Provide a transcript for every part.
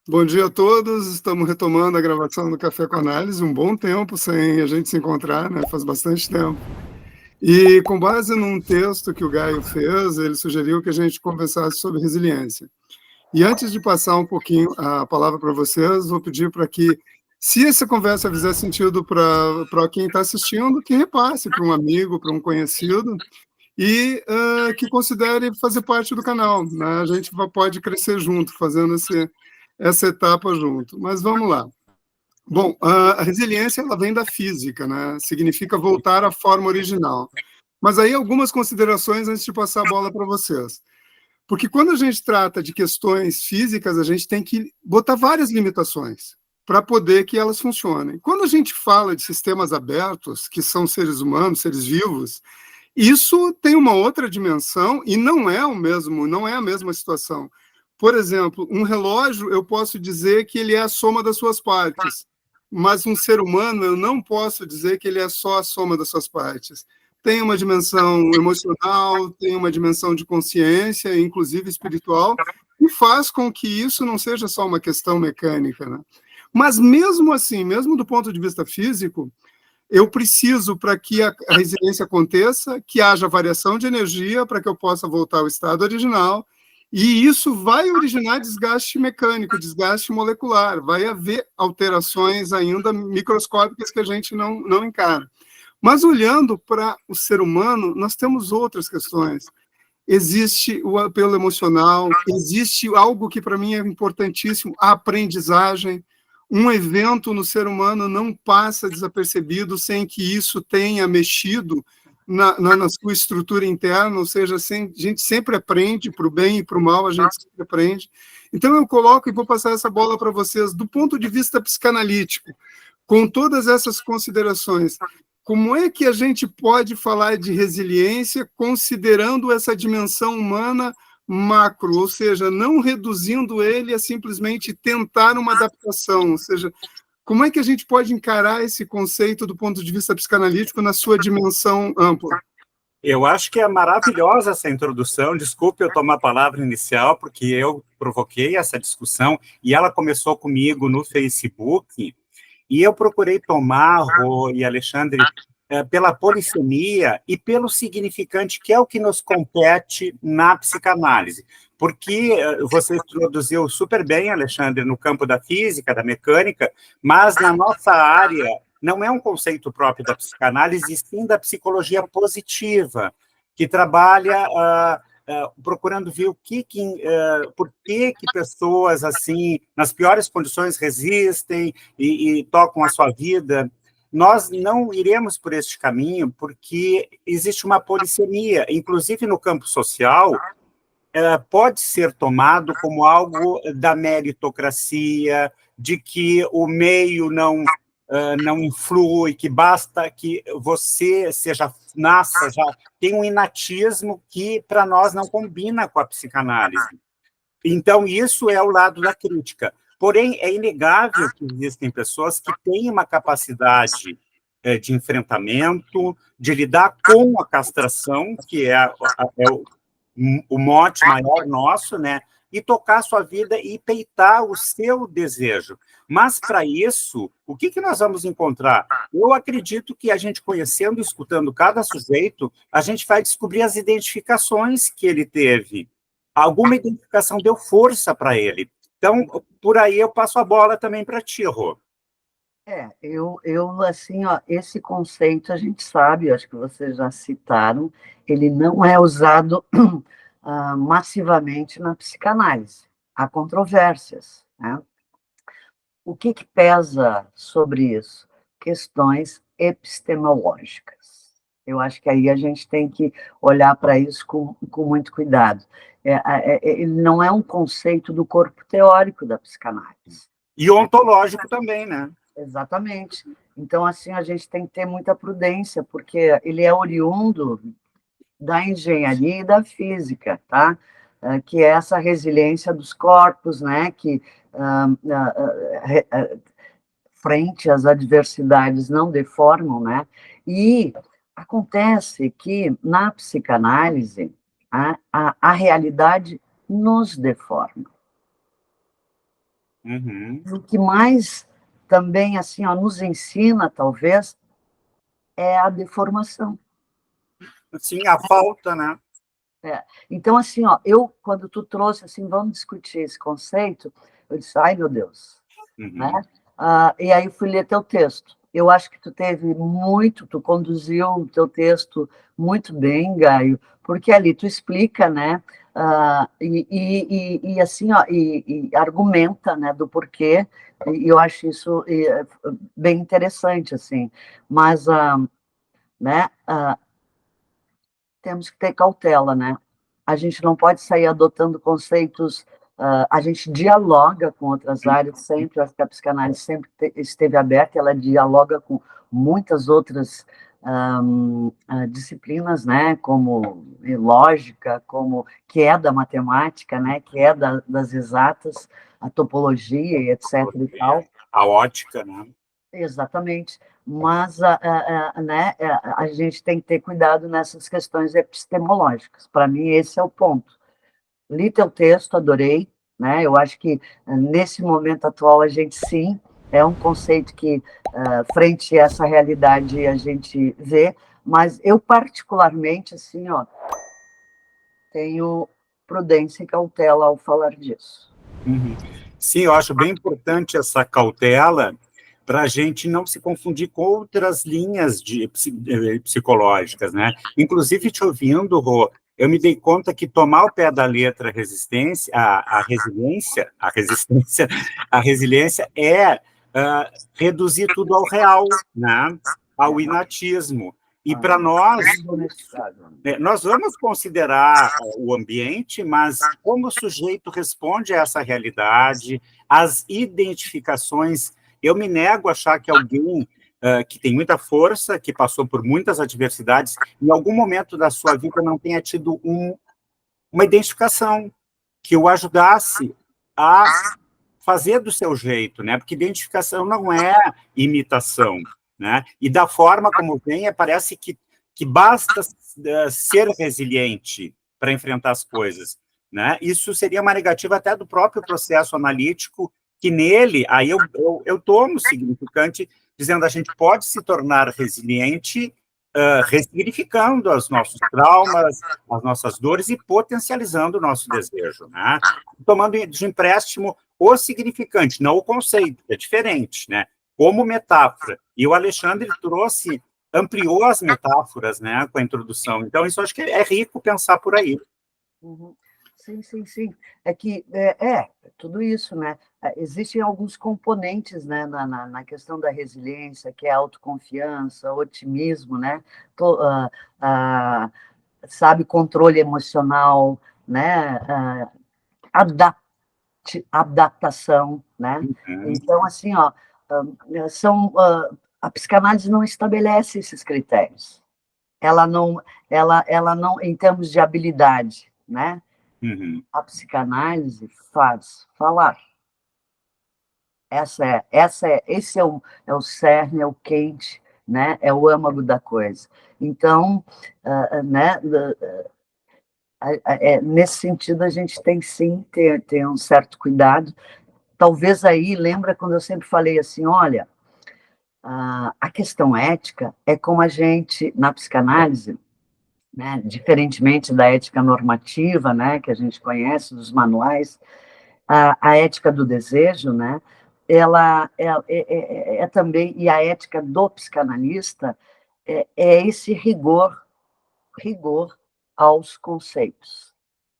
Bom dia a todos, estamos retomando a gravação do Café com Análise, um bom tempo sem a gente se encontrar, né? Faz bastante tempo. E com base num texto que o Gaio fez, ele sugeriu que a gente conversasse sobre resiliência. E antes de passar um pouquinho a palavra para vocês, vou pedir para que, se essa conversa fizer sentido para quem está assistindo, que repasse para um amigo, para um conhecido, e que considere fazer parte do canal, né? A gente pode crescer junto, fazendo essa etapa junto. Mas vamos lá. Bom, a resiliência ela vem da física, né? Significa voltar à forma original. Mas aí algumas considerações antes de passar a bola para vocês. Porque quando a gente trata de questões físicas, a gente tem que botar várias limitações para poder que elas funcionem. Quando a gente fala de sistemas abertos, que são seres humanos, seres vivos, isso tem uma outra dimensão e não é a mesma situação. Por exemplo, um relógio, eu posso dizer que ele é a soma das suas partes, mas um ser humano, eu não posso dizer que ele é só a soma das suas partes. Tem uma dimensão emocional, tem uma dimensão de consciência, inclusive espiritual, e faz com que isso não seja só uma questão mecânica, né? Mas mesmo assim, mesmo do ponto de vista físico, eu preciso, para que a resiliência aconteça, que haja variação de energia para que eu possa voltar ao estado original, e isso vai originar desgaste mecânico, desgaste molecular, vai haver alterações ainda microscópicas que a gente não encara. Mas olhando para o ser humano, nós temos outras questões. Existe o apelo emocional, existe algo que para mim é importantíssimo, a aprendizagem. Um evento no ser humano não passa desapercebido sem que isso tenha mexido na sua estrutura interna, ou seja, a gente sempre aprende, para o bem e para o mal, a gente sempre aprende. Então, eu coloco e vou passar essa bola para vocês, do ponto de vista psicanalítico, com todas essas considerações. Como é que a gente pode falar de resiliência considerando essa dimensão humana macro, ou seja, não reduzindo ele a simplesmente tentar uma adaptação, ou seja, como é que a gente pode encarar esse conceito do ponto de vista psicanalítico na sua dimensão ampla? Eu acho que é maravilhosa essa introdução. Desculpe eu tomar a palavra inicial, porque eu provoquei essa discussão e ela começou comigo no Facebook, e eu procurei tomar, Rô e Alexandre, pela polissemia e pelo significante, que é o que nos compete na psicanálise. Porque você introduziu super bem, Alexandre, no campo da física, da mecânica, mas na nossa área não é um conceito próprio da psicanálise, e sim da psicologia positiva, que trabalha procurando ver por que pessoas assim, nas piores condições, resistem e tocam a sua vida. Nós não iremos por este caminho porque existe uma polissemia, inclusive no campo social, pode ser tomado como algo da meritocracia, de que o meio não influi, que basta que você nasça, já tem um inatismo que para nós não combina com a psicanálise. Então, isso é o lado da crítica. Porém, é inegável que existem pessoas que têm uma capacidade de enfrentamento, de lidar com a castração, que é o mote maior nosso, né? E tocar a sua vida e peitar o seu desejo. Mas, para isso, o que nós vamos encontrar? Eu acredito que a gente conhecendo, escutando cada sujeito, a gente vai descobrir as identificações que ele teve. Alguma identificação deu força para ele. Então, por aí eu passo a bola também para ti, Rô. Eu assim, ó, esse conceito a gente sabe, acho que vocês já citaram, ele não é usado massivamente na psicanálise. Há controvérsias, né? O que pesa sobre isso? Questões epistemológicas. Eu acho que aí a gente tem que olhar para isso com muito cuidado. Ele não é um conceito do corpo teórico da psicanálise. E ontológico também, né? Exatamente. Então, assim, a gente tem que ter muita prudência, porque ele é oriundo da engenharia e da física, tá? Que é essa resiliência dos corpos, né? Que frente às adversidades não deformam, né? E Acontece que, na psicanálise, a realidade nos deforma. Uhum. O que mais também, assim, ó, nos ensina, talvez, é a deformação. Sim, a falta, né? Então, assim, ó, eu, quando tu trouxe, assim, vamos discutir esse conceito, eu disse, ai, meu Deus, né? Uhum. E aí fui ler teu texto. Eu acho que tu conduziu o teu texto muito bem, Gaio, porque ali tu explica, né? E assim, ó, e argumenta, né, do porquê, e eu acho isso bem interessante, assim. Mas, né, temos que ter cautela, né? A gente não pode sair adotando conceitos. A gente dialoga com outras áreas sempre, eu acho que a psicanálise sempre esteve aberta, ela dialoga com muitas outras disciplinas, né, como lógica, como que é da matemática, né, que é das exatas, a topologia e etc. e tal. A ótica, né? Exatamente, mas né, a gente tem que ter cuidado nessas questões epistemológicas. Para mim, esse é o ponto. Li teu texto, adorei, né? Eu acho que nesse momento atual a gente sim é um conceito que frente a essa realidade a gente vê, mas eu particularmente assim, ó, tenho prudência e cautela ao falar disso. Uhum. Sim, eu acho bem importante essa cautela para a gente não se confundir com outras linhas psicológicas, né? Inclusive, te ouvindo, Rô, eu me dei conta que tomar o pé da letra a resiliência é reduzir tudo ao real, né? Ao inatismo. E para nós vamos considerar o ambiente, mas como o sujeito responde a essa realidade, as identificações, eu me nego a achar que alguém que tem muita força, que passou por muitas adversidades, em algum momento da sua vida não tenha tido uma identificação que o ajudasse a fazer do seu jeito, né? Porque identificação não é imitação, né? E da forma como vem, parece que basta ser resiliente para enfrentar as coisas, né? Isso seria uma negativa até do próprio processo analítico, que nele, aí eu tomo significante, dizendo a gente pode se tornar resiliente ressignificando os nossos traumas, as nossas dores e potencializando o nosso desejo, né? Tomando de empréstimo o significante, não o conceito, é diferente, né? Como metáfora. E o Alexandre ampliou as metáforas, né, com a introdução. Então, isso acho que é rico pensar por aí. Uhum. Sim, sim, sim. É que tudo isso, né? Existem alguns componentes, né, na questão da resiliência, que é a autoconfiança, otimismo, né? Ah, sabe, controle emocional, né? Adaptação, né? Uhum. Então, assim, ó, a psicanálise não estabelece esses critérios. Ela não, em termos de habilidade, né? Uhum. A psicanálise faz falar. Esse é o cerne, é o quente, né? É o âmago da coisa. Então, né? Nesse sentido, a gente tem sim ter um certo cuidado. Talvez aí, lembra quando eu sempre falei assim, olha, a questão ética é como a gente, na psicanálise, né, diferentemente da ética normativa, né, que a gente conhece dos manuais, a ética do desejo, né, ela é também, e a ética do psicanalista é esse rigor aos conceitos.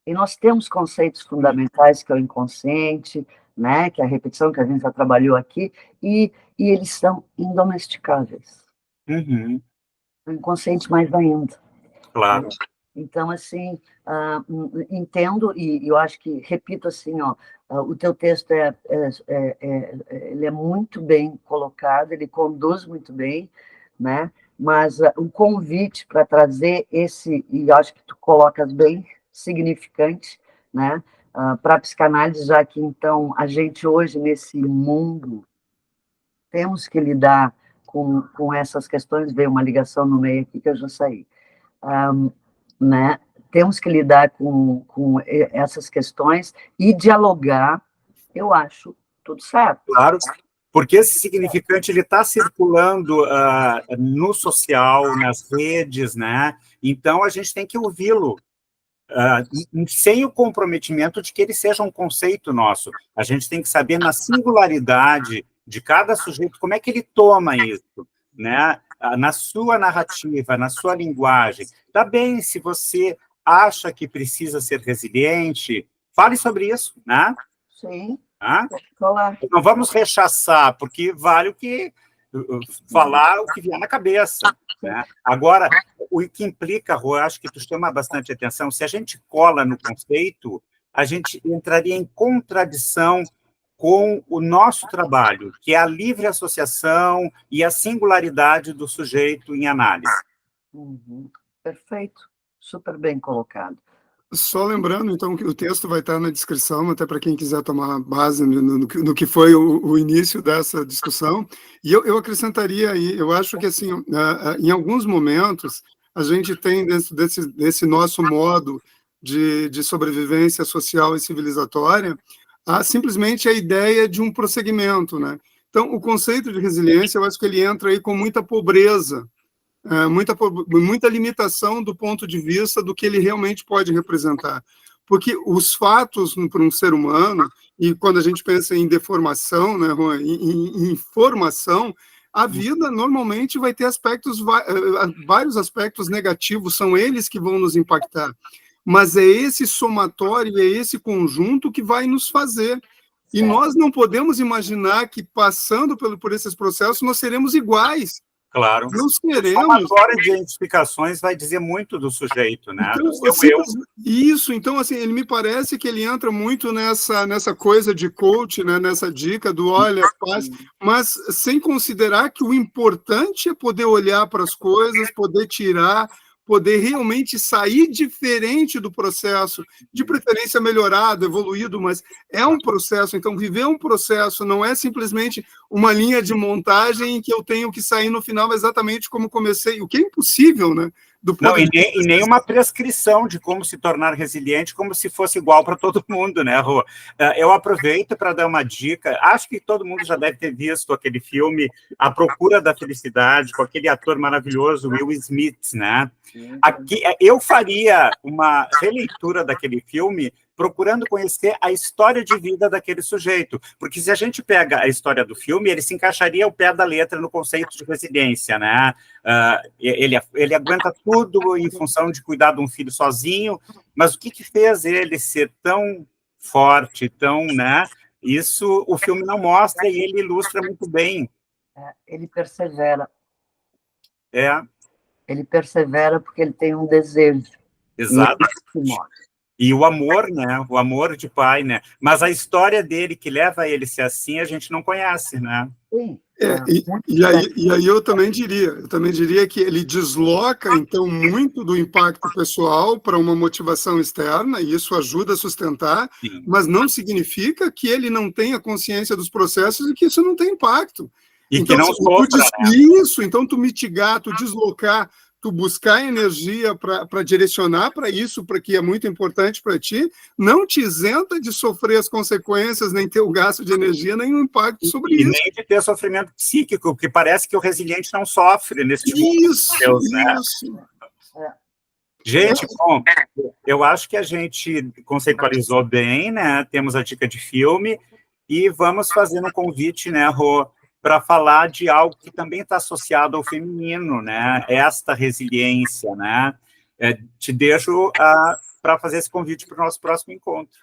E nós temos conceitos fundamentais, que é o inconsciente, né, que é a repetição que a gente já trabalhou aqui, e eles são indomesticáveis. Uhum. O inconsciente mais ainda. Claro. Então, assim, entendo, e eu acho que, repito assim, ó, o teu texto ele é muito bem colocado, ele conduz muito bem, né? Mas o convite para trazer e eu acho que tu colocas bem significante, né? Para a psicanálise, já que, então, a gente hoje, nesse mundo, temos que lidar com essas questões, veio uma ligação no meio aqui que eu já saí, né? Temos que lidar com essas questões e dialogar, eu acho tudo certo. Claro, porque esse significante ele está circulando no social, nas redes, né? Então a gente tem que ouvi-lo, sem o comprometimento de que ele seja um conceito nosso. A gente tem que saber na singularidade de cada sujeito como é que ele toma isso, né? Na sua narrativa, na sua linguagem. Tá bem, se você acha que precisa ser resiliente, fale sobre isso, né? Sim. Não vamos rechaçar, porque vale o que falar o que vier na cabeça, né? Agora, o que implica, Rô, eu acho que tu chama bastante atenção, se a gente cola no conceito, a gente entraria em contradição com o nosso trabalho, que é a livre associação e a singularidade do sujeito em análise. Perfeito, super bem colocado. Só lembrando, então, que o texto vai estar na descrição, até para quem quiser tomar base no que foi o início dessa discussão. E eu acrescentaria aí, eu acho que, assim, em alguns momentos, a gente tem, dentro desse nosso modo de sobrevivência social e civilizatória, simplesmente a ideia de um prosseguimento, né? Então, o conceito de resiliência, eu acho que ele entra aí com muita pobreza, muita limitação do ponto de vista do que ele realmente pode representar. Porque os fatos para um ser humano, e quando a gente pensa em deformação, né, em formação, a vida normalmente vai ter vários aspectos negativos, são eles que vão nos impactar. Mas é esse somatório, é esse conjunto que vai nos fazer. E nós não podemos imaginar que, passando por esses processos, nós seremos iguais. Claro. Nós queremos. A somatória de identificações vai dizer muito do sujeito, né? Então, do seu assim, eu. Isso, então, assim, ele me parece que ele entra muito nessa coisa de coach, né? Nessa dica do olha, faz, mas sem considerar que o importante é poder olhar para as coisas, poder tirar, poder realmente sair diferente do processo, de preferência melhorado, evoluído, mas é um processo. Então, viver um processo não é simplesmente uma linha de montagem em que eu tenho que sair no final exatamente como comecei, o que é impossível, né? Não, e nem uma prescrição de como se tornar resiliente, como se fosse igual para todo mundo, né, Rô? Eu aproveito para dar uma dica. Acho que todo mundo já deve ter visto aquele filme A Procura da Felicidade, com aquele ator maravilhoso, Will Smith, né? Aqui, eu faria uma releitura daquele filme procurando conhecer a história de vida daquele sujeito, porque se a gente pega a história do filme, ele se encaixaria ao pé da letra no conceito de resiliência, né? Ele aguenta tudo em função de cuidar de um filho sozinho, mas o que fez ele ser tão forte, tão, né? Isso o filme não mostra e ele ilustra muito bem. Ele persevera. Ele persevera porque ele tem um desejo. Exato. E o amor, né? O amor de pai, né? Mas a história dele que leva ele a ser assim, a gente não conhece, né? Sim. E aí eu também diria que ele desloca, então, muito do impacto pessoal para uma motivação externa, e isso ajuda a sustentar, sim, mas não significa que ele não tenha consciência dos processos e que isso não tem impacto. E então, que não sofra, né? Isso, então tu mitigar, tu deslocar, tu buscar energia para direcionar para isso, para que é muito importante para ti, não te isenta de sofrer as consequências, nem ter o gasto de energia, nem o impacto sobre isso. E nem de ter sofrimento psíquico, porque parece que o resiliente não sofre nesse tipo isso, de Deus, né? Isso. Gente, bom, eu acho que a gente conceitualizou bem, né? Temos a dica de filme e vamos fazer um convite, né, Rô, para falar de algo que também está associado ao feminino, né? Esta resiliência, né? Te deixo para fazer esse convite para o nosso próximo encontro.